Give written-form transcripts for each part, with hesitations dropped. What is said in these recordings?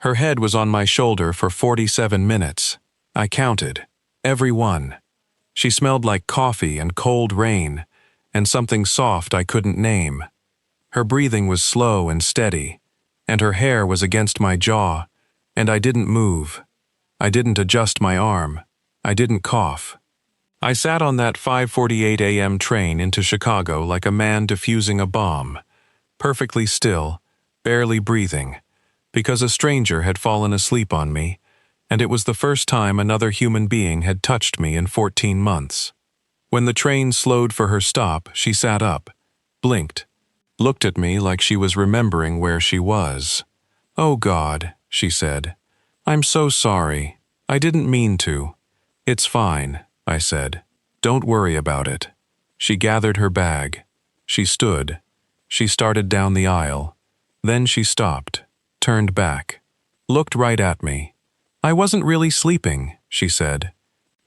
Her head was on my shoulder for 47 minutes. I counted. Every one. She smelled like coffee and cold rain, and something soft I couldn't name. Her breathing was slow and steady, and her hair was against my jaw, and I didn't move. I didn't adjust my arm. I didn't cough. I sat on that 5:48 a.m. train into Chicago like a man defusing a bomb, perfectly still, barely breathing, because a stranger had fallen asleep on me, and it was the first time another human being had touched me in 14 months. When the train slowed for her stop, she sat up, blinked, looked at me like she was remembering where she was. "Oh God," she said. "I'm so sorry. I didn't mean to." "It's fine," I said. "Don't worry about it." She gathered her bag. She stood. She started down the aisle. Then she stopped, turned back, looked right at me. "I wasn't really sleeping," she said.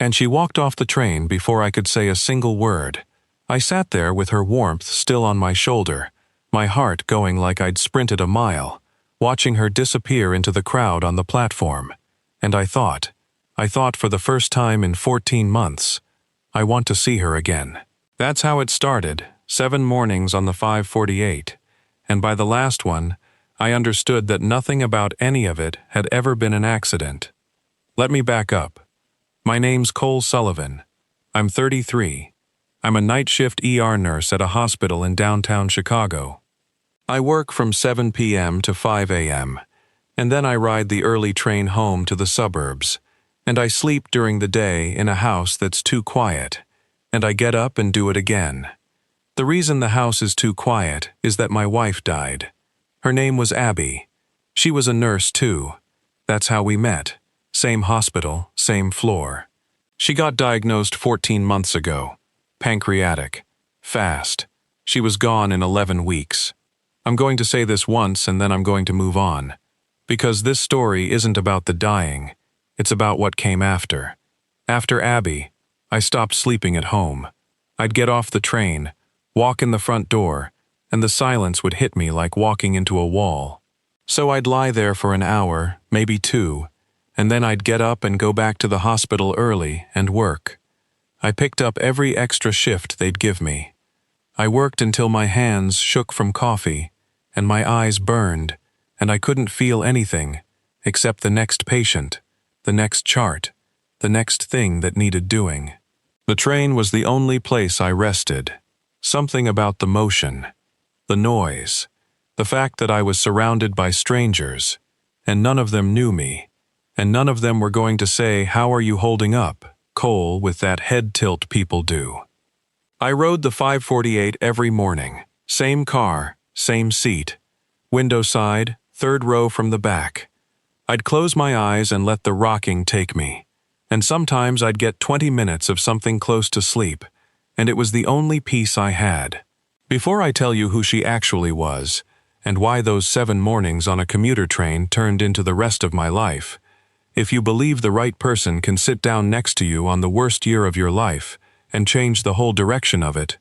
And she walked off the train before I could say a single word. I sat there with her warmth still on my shoulder, my heart going like I'd sprinted a mile, watching her disappear into the crowd on the platform. And I thought for the first time in 14 months, I want to see her again. That's how it started, 7 mornings on the 5:48, and by the last one, I understood that nothing about any of it had ever been an accident. Let me back up. My name's Cole Sullivan. I'm 33. I'm a night shift ER nurse at a hospital in downtown Chicago. I work from 7 p.m. to 5 a.m., and then I ride the early train home to the suburbs, and I sleep during the day in a house that's too quiet, and I get up and do it again. The reason the house is too quiet is that my wife died. Her name was Abby. She was a nurse too. That's how we met. Same hospital, same floor. She got diagnosed 14 months ago. Pancreatic. Fast. She was gone in 11 weeks. I'm going to say this once and then I'm going to move on. Because this story isn't about the dying. It's about what came after. After Abby, I stopped sleeping at home. I'd get off the train, walk in the front door, and the silence would hit me like walking into a wall. So I'd lie there for an hour, maybe 2, and then I'd get up and go back to the hospital early and work. I picked up every extra shift they'd give me. I worked until my hands shook from coffee, and my eyes burned, and I couldn't feel anything except the next patient, the next chart, the next thing that needed doing. The train was the only place I rested. Something about the motion, the noise, the fact that I was surrounded by strangers, and none of them knew me, and none of them were going to say, "How are you holding up, Cole," with that head tilt people do. I rode the 5:48 every morning, same car, same seat, window side, 3rd row from the back. I'd close my eyes and let the rocking take me, and sometimes I'd get 20 minutes of something close to sleep, and it was the only peace I had. Before I tell you who she actually was, and why those 7 mornings on a commuter train turned into the rest of my life, if you believe the right person can sit down next to you on the worst year of your life and change the whole direction of it,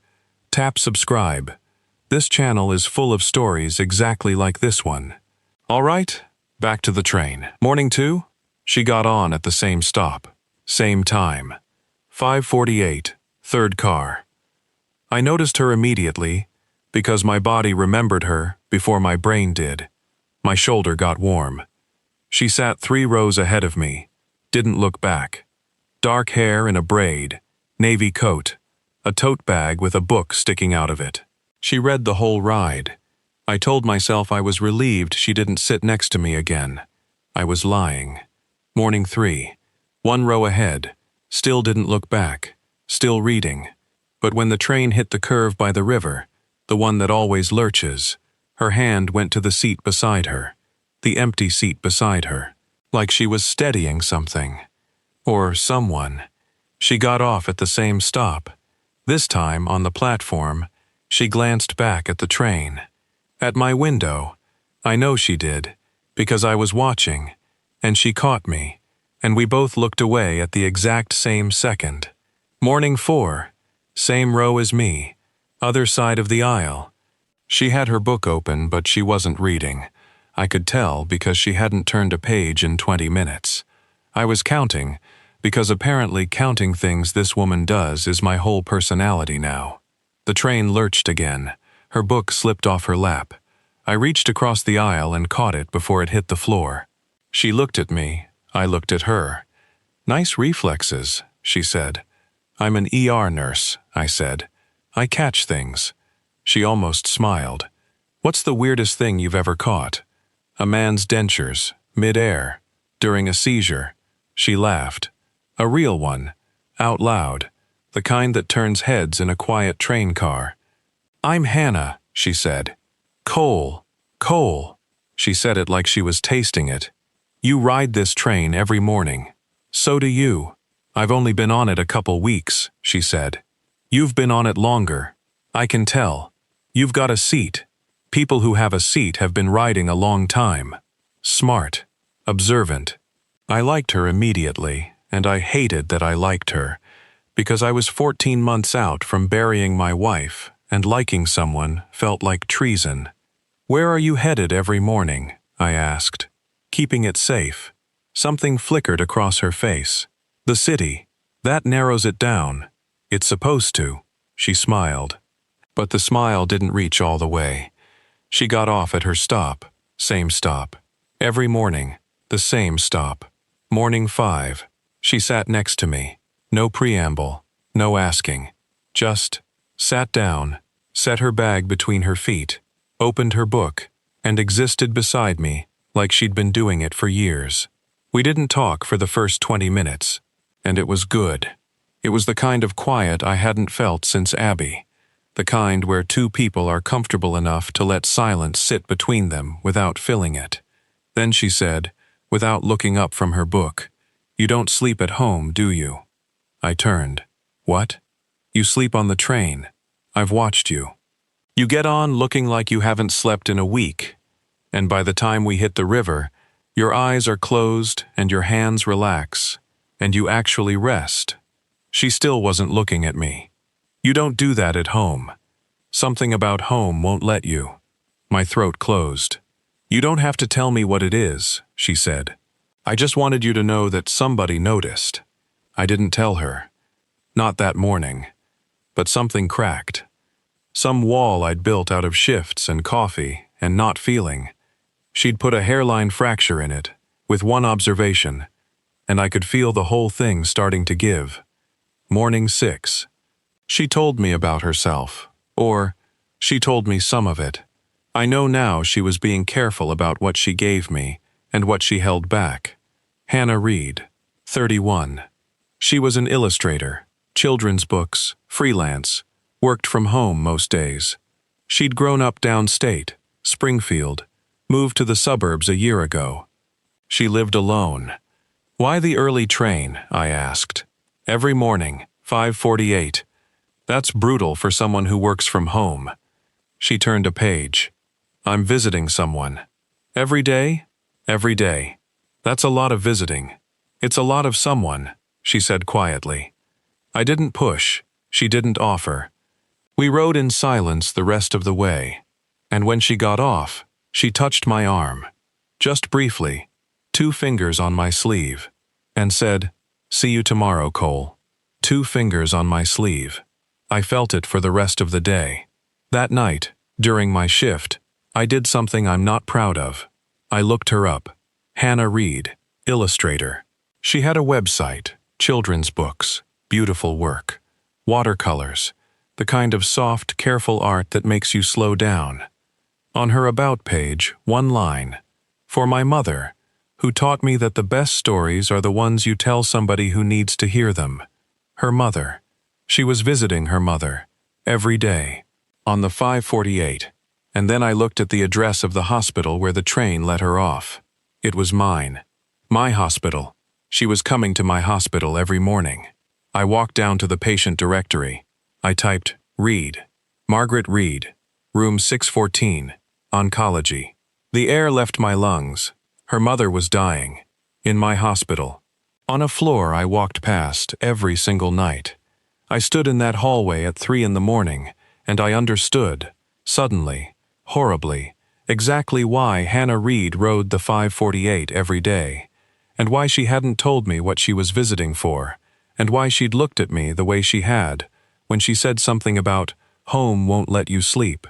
tap subscribe. This channel is full of stories exactly like this one. All right, back to the train. Morning 2, she got on at the same stop, same time. 5:48, 3rd car. I noticed her immediately because my body remembered her before my brain did. My shoulder got warm. She sat 3 rows ahead of me, didn't look back. Dark hair in a braid, navy coat, a tote bag with a book sticking out of it. She read the whole ride. I told myself I was relieved she didn't sit next to me again. I was lying. Morning 3, 1 row ahead, still didn't look back, still reading. But when the train hit the curve by the river, the one that always lurches, her hand went to the seat beside her, the empty seat beside her, like she was steadying something. Or someone. She got off at the same stop. This time, on the platform, she glanced back at the train. At my window. I know she did, because I was watching, and she caught me, and we both looked away at the exact same second. Morning 4, same row as me, other side of the aisle. She had her book open, but she wasn't reading. I could tell because she hadn't turned a page in 20 minutes. I was counting, because apparently counting things this woman does is my whole personality now. The train lurched again. Her book slipped off her lap. I reached across the aisle and caught it before it hit the floor. She looked at me. I looked at her. "Nice reflexes," she said. "I'm an ER nurse," I said. "I catch things." She almost smiled. "What's the weirdest thing you've ever caught?" "A man's dentures, mid-air, during a seizure." She laughed. "A real one, out loud, the kind that turns heads in a quiet train car." "I'm Hannah," she said. "Coal, coal." She said it like she was tasting it. "You ride this train every morning." "So do you." "I've only been on it a couple weeks," she said. "You've been on it longer. I can tell. You've got a seat. People who have a seat have been riding a long time." Smart. Observant. I liked her immediately, and I hated that I liked her, because I was 14 months out from burying my wife, and liking someone felt like treason. "Where are you headed every morning?" I asked. "Keeping it safe." Something flickered across her face. "The city. That narrows it down. It's supposed to." She smiled. But the smile didn't reach all the way. She got off at her stop. Same stop. Every morning. The same stop. Morning 5. She sat next to me. No preamble. No asking. Just sat down, set her bag between her feet, opened her book, and existed beside me like she'd been doing it for years. We didn't talk for the first 20 minutes, and it was good. It was the kind of quiet I hadn't felt since Abby, the kind where two people are comfortable enough to let silence sit between them without filling it. Then she said, without looking up from her book, "You don't sleep at home, do you?" I turned. "What?" "You sleep on the train. I've watched you. You get on looking like you haven't slept in a week, and by the time we hit the river, your eyes are closed and your hands relax, and you actually rest." She still wasn't looking at me. "You don't do that at home. Something about home won't let you." My throat closed. "You don't have to tell me what it is," she said. "I just wanted you to know that somebody noticed." I didn't tell her. Not that morning. But something cracked. Some wall I'd built out of shifts and coffee and not feeling. She'd put a hairline fracture in it, with one observation, and I could feel the whole thing starting to give. Morning 6. She told me about herself, or she told me some of it. I know now she was being careful about what she gave me and what she held back. Hannah Reed, 31. She was an illustrator, children's books, freelance, worked from home most days. She'd grown up downstate, Springfield, moved to the suburbs a year ago. She lived alone. "Why the early train?" I asked. "Every morning, 5:48. That's brutal for someone who works from home." She turned a page. "I'm visiting someone." "Every day?" "Every day." "That's a lot of visiting." "It's a lot of someone," she said quietly. I didn't push. She didn't offer. We rode in silence the rest of the way, and when she got off, she touched my arm, just briefly, 2 fingers on my sleeve, and said, "See you tomorrow, Cole." 2 fingers on my sleeve. I felt it for the rest of the day. That night, during my shift, I did something I'm not proud of. I looked her up. Hannah Reed, illustrator. She had a website, children's books, beautiful work, watercolors, the kind of soft, careful art that makes you slow down. On her About page, one line, "For my mother, who taught me that the best stories are the ones you tell somebody who needs to hear them." Her mother. She was visiting her mother, every day, on the 5:48, and then I looked at the address of the hospital where the train let her off. It was mine. My hospital. She was coming to my hospital every morning. I walked down to the patient directory. I typed, "Reed. Margaret Reed. Room 614. Oncology." The air left my lungs. Her mother was dying. In my hospital. On a floor I walked past every single night. I stood in that hallway at 3 in the morning, and I understood, suddenly, horribly, Exactly why Hannah Reed rode the 548 every day, and why she hadn't told me what she was visiting for, and why she'd looked at me the way she had when she said something about home won't let you sleep.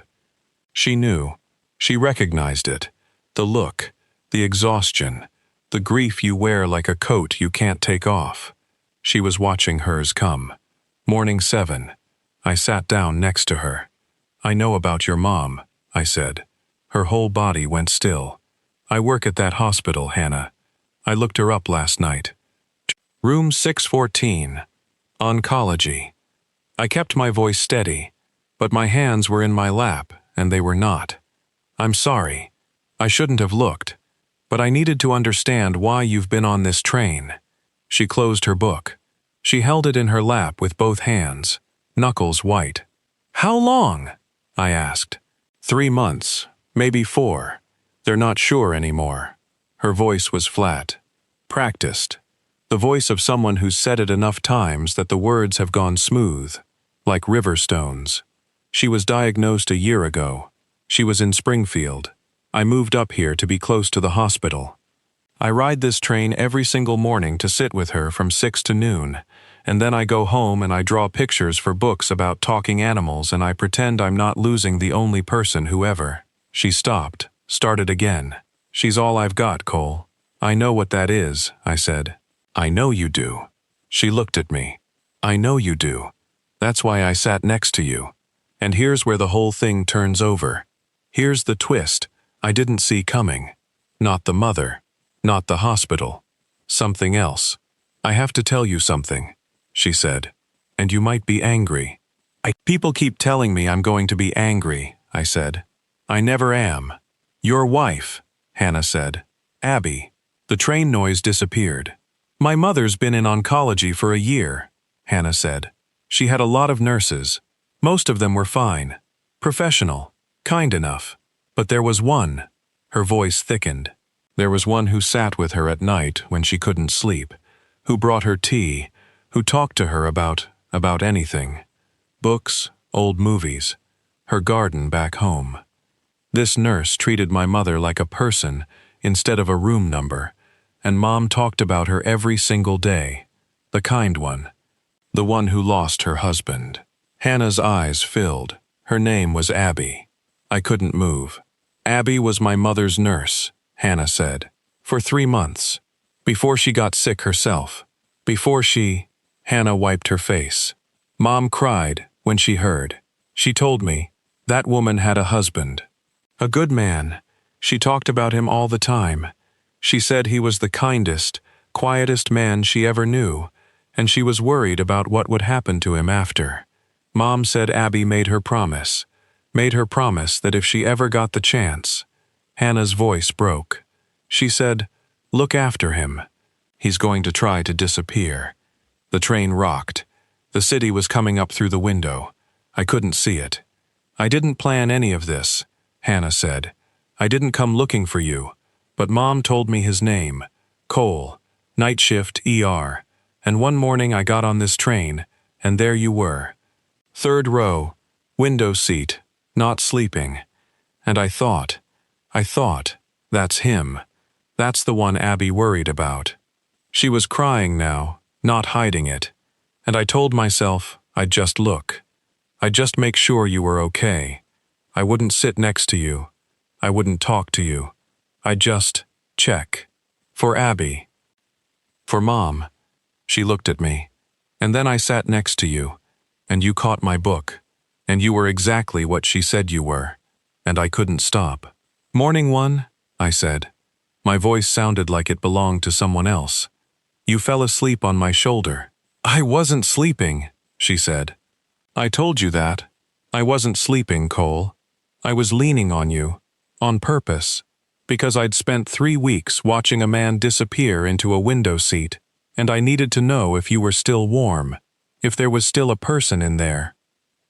She knew. She recognized it. The look, the exhaustion, the grief you wear like a coat you can't take off. She was watching hers come. Morning 7. I sat down next to her. I know about your mom, I said. Her whole body went still. I work at that hospital, Hannah. I looked her up last night. Room 614. Oncology. I kept my voice steady, but my hands were in my lap, and they were not. I'm sorry. I shouldn't have looked, but I needed to understand why you've been on this train. She closed her book. She held it in her lap with both hands, knuckles white. How long? I asked. 3 months, maybe 4. They're not sure anymore. Her voice was flat. Practiced. The voice of someone who's said it enough times that the words have gone smooth, like river stones. She was diagnosed a year ago. She was in Springfield. I moved up here to be close to the hospital. I ride this train every single morning to sit with her from 6 to noon, and then I go home and I draw pictures for books about talking animals and I pretend I'm not losing the only person who ever. She stopped, started again. She's all I've got, Cole. I know what that is, I said. I know you do. She looked at me. I know you do. That's why I sat next to you. And here's where the whole thing turns over. Here's the twist I didn't see coming. Not the mother. Not the hospital. Something else. I have to tell you something, she said. And you might be angry. People keep telling me I'm going to be angry, I said. I never am. Your wife, Hannah said. Abby. The train noise disappeared. My mother's been in oncology for a year, Hannah said. She had a lot of nurses. Most of them were fine. Professional. Kind enough. But there was one. Her voice thickened. There was one who sat with her at night when she couldn't sleep, who brought her tea, who talked to her about anything. Books, old movies, her garden back home. This nurse treated my mother like a person instead of a room number, and Mom talked about her every single day. The kind one. The one who lost her husband. Hannah's eyes filled. Her name was Abby. I couldn't move. Abby was my mother's nurse, Hannah said, for 3 months. Before she got sick herself. Hannah wiped her face. Mom cried when she heard. She told me, that woman had a husband. A good man. She talked about him all the time. She said he was the kindest, quietest man she ever knew, and she was worried about what would happen to him after. Mom said Abby made her promise that if she ever got the chance. Hannah's voice broke. She said, look after him. He's going to try to disappear. The train rocked. The city was coming up through the window. I couldn't see it. I didn't plan any of this, Hannah said. I didn't come looking for you, but Mom told me his name, Cole, night shift ER, and one morning I got on this train, and there you were. 3rd row, window seat, not sleeping. And I thought, that's him. That's the one Abby worried about. She was crying now, not hiding it. And I told myself I'd just look. I'd just make sure you were okay. I wouldn't sit next to you. I wouldn't talk to you. I'd just check. For Abby. For Mom. She looked at me. And then I sat next to you. And you caught my book. And you were exactly what she said you were. And I couldn't stop. Morning 1, I said. My voice sounded like it belonged to someone else. You fell asleep on my shoulder. I wasn't sleeping, she said. I told you that. I wasn't sleeping, Cole. I was leaning on you. On purpose. Because I'd spent 3 weeks watching a man disappear into a window seat, and I needed to know if you were still warm, if there was still a person in there.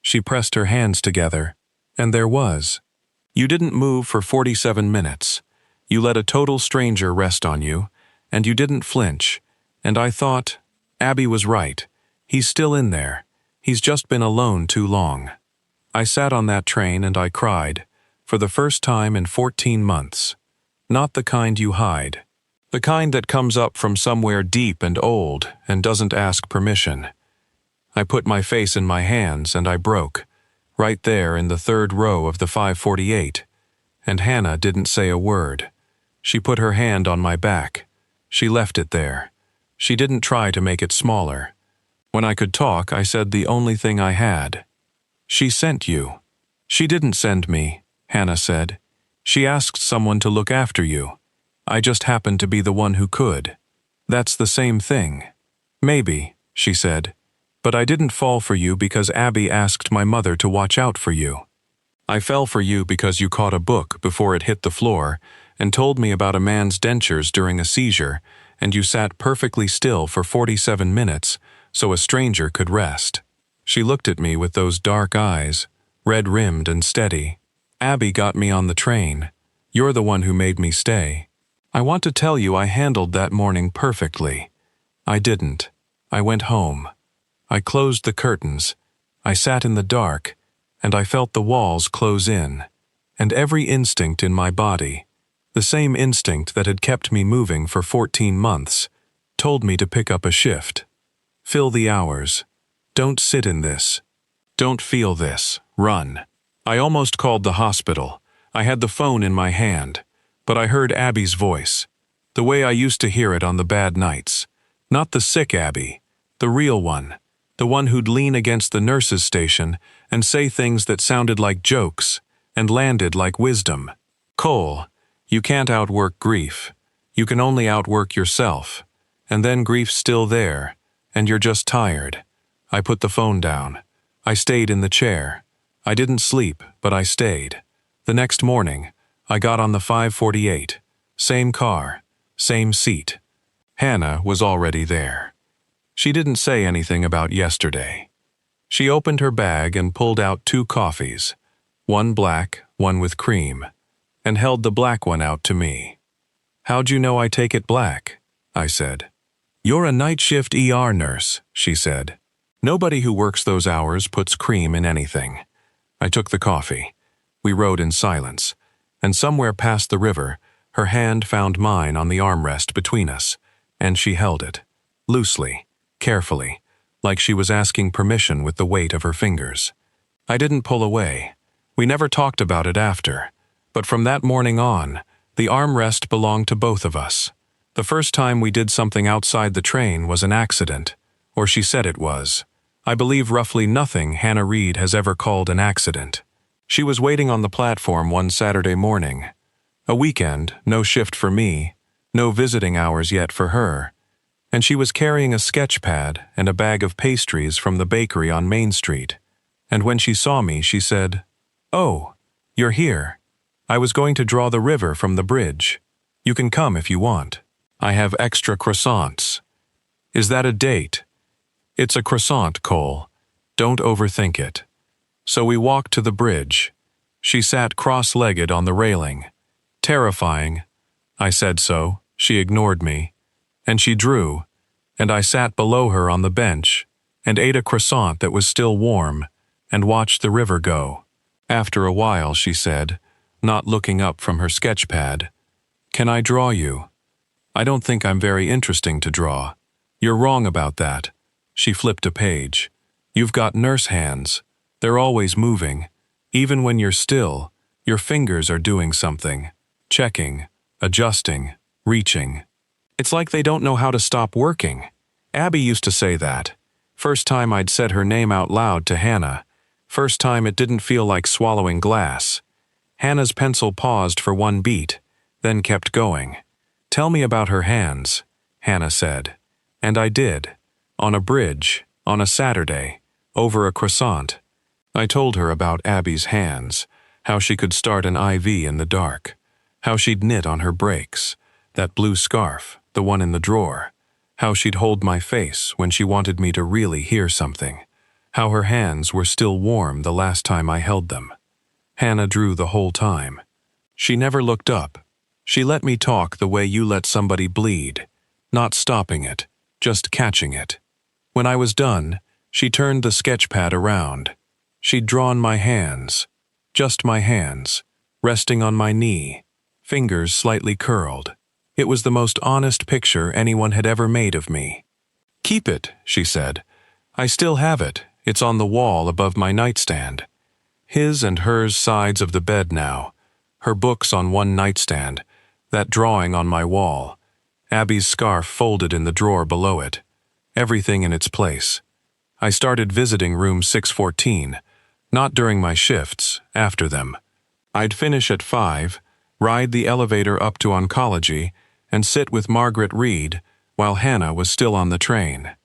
She pressed her hands together, and there was. You didn't move for 47 minutes. You let a total stranger rest on you, and you didn't flinch, and I thought, Abby was right. He's still in there. He's just been alone too long. I sat on that train and I cried. For the first time in 14 months. Not the kind you hide. The kind that comes up from somewhere deep and old and doesn't ask permission. I put my face in my hands and I broke, right there in the third row of the 548. And Hannah didn't say a word. She put her hand on my back. She left it there. She didn't try to make it smaller. When I could talk, I said the only thing I had. She sent you. She didn't send me, Hannah said. She asked someone to look after you. I just happened to be the one who could. That's the same thing. Maybe, she said. But I didn't fall for you because Abby asked my mother to watch out for you. I fell for you because you caught a book before it hit the floor and told me about a man's dentures during a seizure, and you sat perfectly still for 47 minutes so a stranger could rest. She looked at me with those dark eyes, red-rimmed and steady. Abby got me on the train. You're the one who made me stay. I want to tell you I handled that morning perfectly. I didn't. I went home. I closed the curtains. I sat in the dark, and I felt the walls close in. And every instinct in my body, the same instinct that had kept me moving for 14 months, told me to pick up a shift. Fill the hours. Don't sit in this. Don't feel this. Run. I almost called the hospital. I had the phone in my hand, but I heard Abby's voice, the way I used to hear it on the bad nights. Not the sick Abby, the real one, the one who'd lean against the nurse's station and say things that sounded like jokes and landed like wisdom. Cole, you can't outwork grief. You can only outwork yourself. And then grief's still there, and you're just tired. I put the phone down. I stayed in the chair. I didn't sleep, but I stayed. The next morning, I got on the 548. Same car, same seat. Hannah was already there. She didn't say anything about yesterday. She opened her bag and pulled out 2 coffees, one black, one with cream, and held the black one out to me. How'd you know I take it black? I said. You're a night shift ER nurse, she said. Nobody who works those hours puts cream in anything. I took the coffee. We rode in silence, and somewhere past the river, her hand found mine on the armrest between us, and she held it, loosely, carefully, like she was asking permission with the weight of her fingers. I didn't pull away. We never talked about it after, but from that morning on, the armrest belonged to both of us. The first time we did something outside the train was an accident, or she said it was. I believe roughly nothing Hannah Reed has ever called an accident. She was waiting on the platform one Saturday morning. A weekend, no shift for me, no visiting hours yet for her. And she was carrying a sketch pad and a bag of pastries from the bakery on Main Street. And when she saw me, she said, "Oh, you're here. I was going to draw the river from the bridge. You can come if you want. I have extra croissants." Is that a date? It's a croissant, Cole. Don't overthink it. So we walked to the bridge. She sat cross-legged on the railing. Terrifying. I said so. She ignored me. And she drew, and I sat below her on the bench and ate a croissant that was still warm and watched the river go. After a while, she said, not looking up from her sketch pad, "Can I draw you? I don't think I'm very interesting to draw." "You're wrong about that." She flipped a page. "You've got nurse hands. They're always moving. Even when you're still, your fingers are doing something. Checking, adjusting, reaching. It's like they don't know how to stop working." Abby used to say that. First time I'd said her name out loud to Hannah. First time it didn't feel like swallowing glass. Hannah's pencil paused for one beat, then kept going. "Tell me about her hands," Hannah said. And I did. On a bridge, on a Saturday, over a croissant. I told her about Abby's hands, how she could start an IV in the dark, how she'd knit on her breaks, that blue scarf, the one in the drawer, how she'd hold my face when she wanted me to really hear something, how her hands were still warm the last time I held them. Hannah drew the whole time. She never looked up. She let me talk the way you let somebody bleed, not stopping it, just catching it. When I was done, she turned the sketch pad around. She'd drawn my hands, just my hands, resting on my knee, fingers slightly curled. It was the most honest picture anyone had ever made of me. "Keep it," she said. "I still have it. It's on the wall above my nightstand." His and hers sides of the bed now, her books on one nightstand, that drawing on my wall, Abby's scarf folded in the drawer below it, everything in its place. I started visiting room 614, not during my shifts, after them. I'd finish at 5, ride the elevator up to oncology, and sit with Margaret Reed while Hannah was still on the train.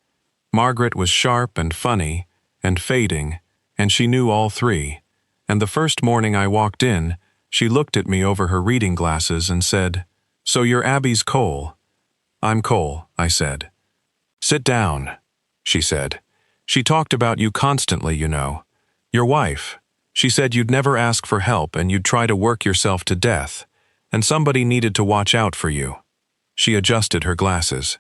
Margaret was sharp and funny and fading, and she knew all three, and the first morning I walked in, she looked at me over her reading glasses and said, "So you're Abby's Cole?" "I'm Cole," I said. "Sit down," she said. "She talked about you constantly, you know. Your wife. She said you'd never ask for help and you'd try to work yourself to death, and somebody needed to watch out for you." She adjusted her glasses.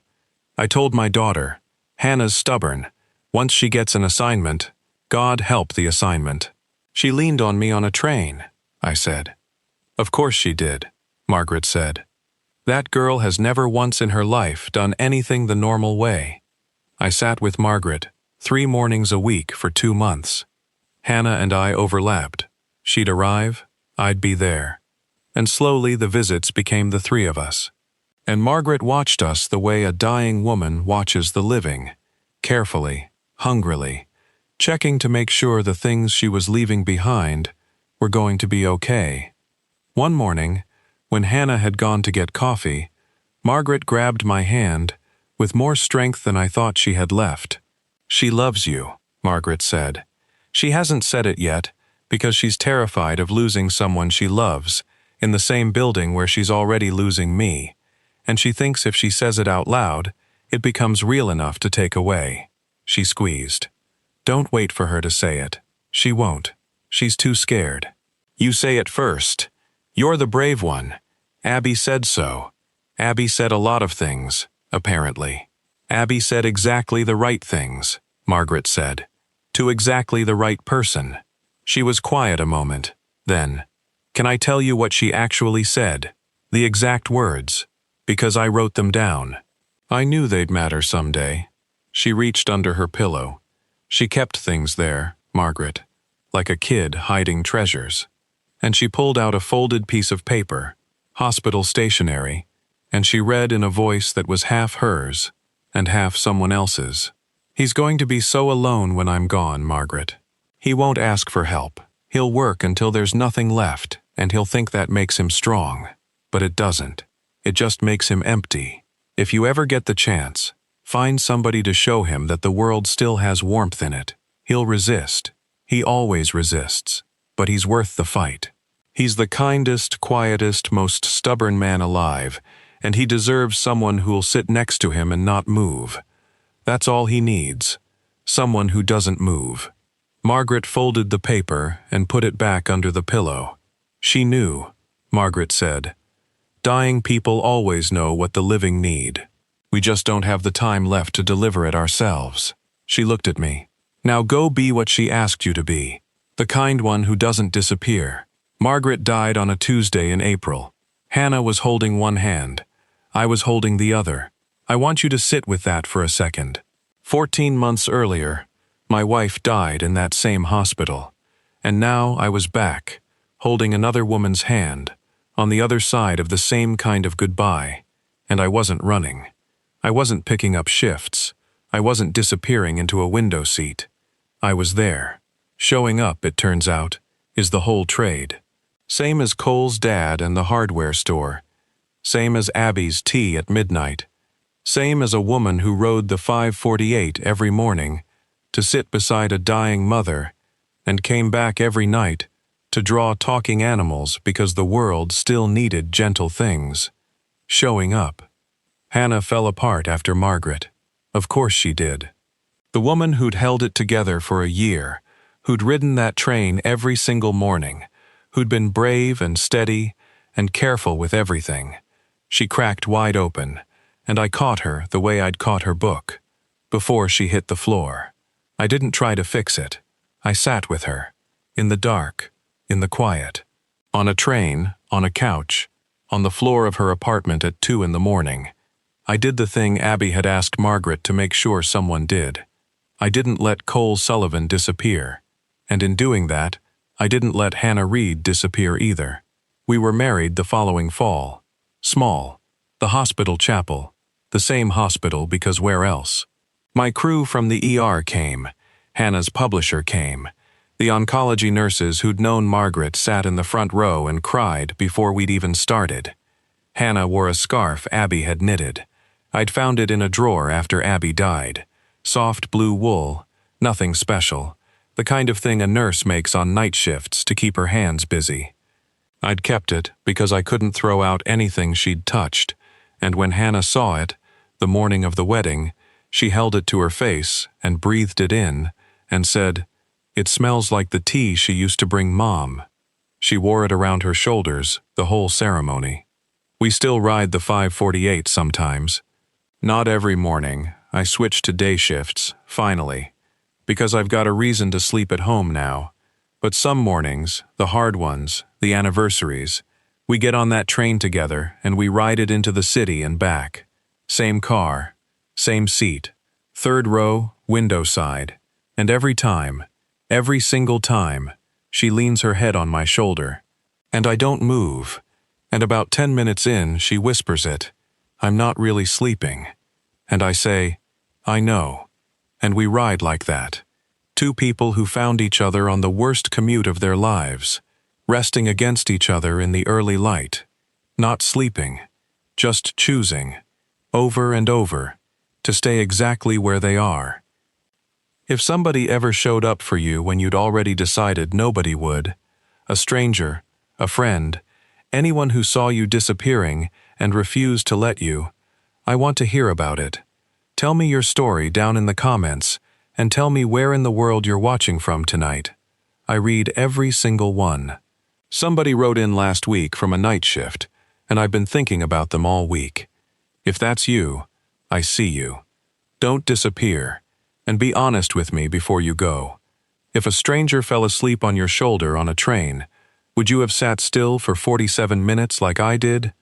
"I told my daughter, Hannah's stubborn. Once she gets an assignment, God help the assignment. She leaned on me on a train," I said. "Of course she did," Margaret said. "That girl has never once in her life done anything the normal way." I sat with Margaret 3 mornings a week for 2 months. Hannah and I overlapped. She'd arrive, I'd be there. And slowly the visits became the 3 of us. And Margaret watched us the way a dying woman watches the living, carefully, hungrily, checking to make sure the things she was leaving behind were going to be okay. One morning, when Hannah had gone to get coffee, Margaret grabbed my hand with more strength than I thought she had left. "She loves you," Margaret said. "She hasn't said it yet because she's terrified of losing someone she loves in the same building where she's already losing me, and she thinks if she says it out loud, it becomes real enough to take away." She squeezed. "Don't wait for her to say it. She won't. She's too scared. You say it first. You're the brave one. Abby said so. Abby said a lot of things, apparently. Abby said exactly the right things," Margaret said. "To exactly the right person." She was quiet a moment. Then, "Can I tell you what she actually said? The exact words. Because I wrote them down. I knew they'd matter someday." She reached under her pillow. She kept things there, Margaret, like a kid hiding treasures. And she pulled out a folded piece of paper, hospital stationery, and she read in a voice that was half hers and half someone else's. "He's going to be so alone when I'm gone, Margaret. He won't ask for help. He'll work until there's nothing left, and he'll think that makes him strong. But it doesn't. It just makes him empty. If you ever get the chance, find somebody to show him that the world still has warmth in it. He'll resist. He always resists. But he's worth the fight. He's the kindest, quietest, most stubborn man alive, and he deserves someone who'll sit next to him and not move. That's all he needs. Someone who doesn't move." Margaret folded the paper and put it back under the pillow. "She knew," Margaret said. "Dying people always know what the living need. We just don't have the time left to deliver it ourselves." She looked at me. "Now go be what she asked you to be. The kind one who doesn't disappear." Margaret died on a Tuesday in April. Hannah was holding one hand. I was holding the other. I want you to sit with that for a second. 14 months earlier, my wife died in that same hospital. And now I was back, holding another woman's hand, on the other side of the same kind of goodbye. And I wasn't running. I wasn't picking up shifts. I wasn't disappearing into a window seat. I was there. Showing up, it turns out, is the whole trade. Same as Cole's dad and the hardware store. Same as Abby's tea at midnight. Same as a woman who rode the 548 every morning to sit beside a dying mother and came back every night to draw talking animals because the world still needed gentle things. Showing up. Hannah fell apart after Margaret. Of course she did. The woman who'd held it together for a year, who'd ridden that train every single morning, who'd been brave and steady and careful with everything. She cracked wide open, and I caught her the way I'd caught her book, before she hit the floor. I didn't try to fix it. I sat with her, in the dark, in the quiet. On a train, on a couch, on the floor of her apartment at 2 in the morning. I did the thing Abby had asked Margaret to make sure someone did. I didn't let Cole Sullivan disappear. And in doing that, I didn't let Hannah Reed disappear either. We were married the following fall. Small. The hospital chapel. The same hospital because where else? My crew from the ER came. Hannah's publisher came. The oncology nurses who'd known Margaret sat in the front row and cried before we'd even started. Hannah wore a scarf Abby had knitted. I'd found it in a drawer after Abby died. Soft blue wool, nothing special. The kind of thing a nurse makes on night shifts to keep her hands busy. I'd kept it because I couldn't throw out anything she'd touched, and when Hannah saw it, the morning of the wedding, she held it to her face and breathed it in and said, "It smells like the tea she used to bring Mom." She wore it around her shoulders the whole ceremony. We still ride the 548 sometimes. Not every morning. I switched to day shifts, finally, because I've got a reason to sleep at home now. But some mornings, the hard ones, the anniversaries, we get on that train together and we ride it into the city and back. Same car, same seat, third row, window side. And every time, every single time, she leans her head on my shoulder. And I don't move. And about 10 minutes in, she whispers it. I'm not really sleeping. And I say, I know. And we ride like that. Two people who found each other on the worst commute of their lives, resting against each other in the early light. Not sleeping, just choosing, over and over, to stay exactly where they are. If somebody ever showed up for you when you'd already decided nobody would, a stranger, a friend, anyone who saw you disappearing and refused to let you, I want to hear about it. Tell me your story down in the comments and tell me where in the world you're watching from tonight. I read every single one. Somebody wrote in last week from a night shift, and I've been thinking about them all week. If that's you, I see you. Don't disappear, and be honest with me before you go. If a stranger fell asleep on your shoulder on a train, would you have sat still for 47 minutes like I did,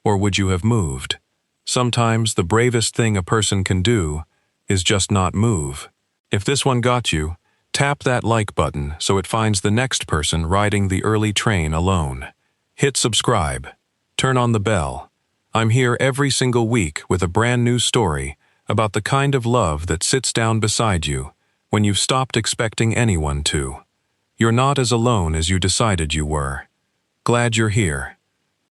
or would you have moved? Sometimes the bravest thing a person can do is just not move. If this one got you, tap that like button so it finds the next person riding the early train alone. Hit subscribe. Turn on the bell. I'm here every single week with a brand new story about the kind of love that sits down beside you when you've stopped expecting anyone to. You're not as alone as you decided you were. Glad you're here.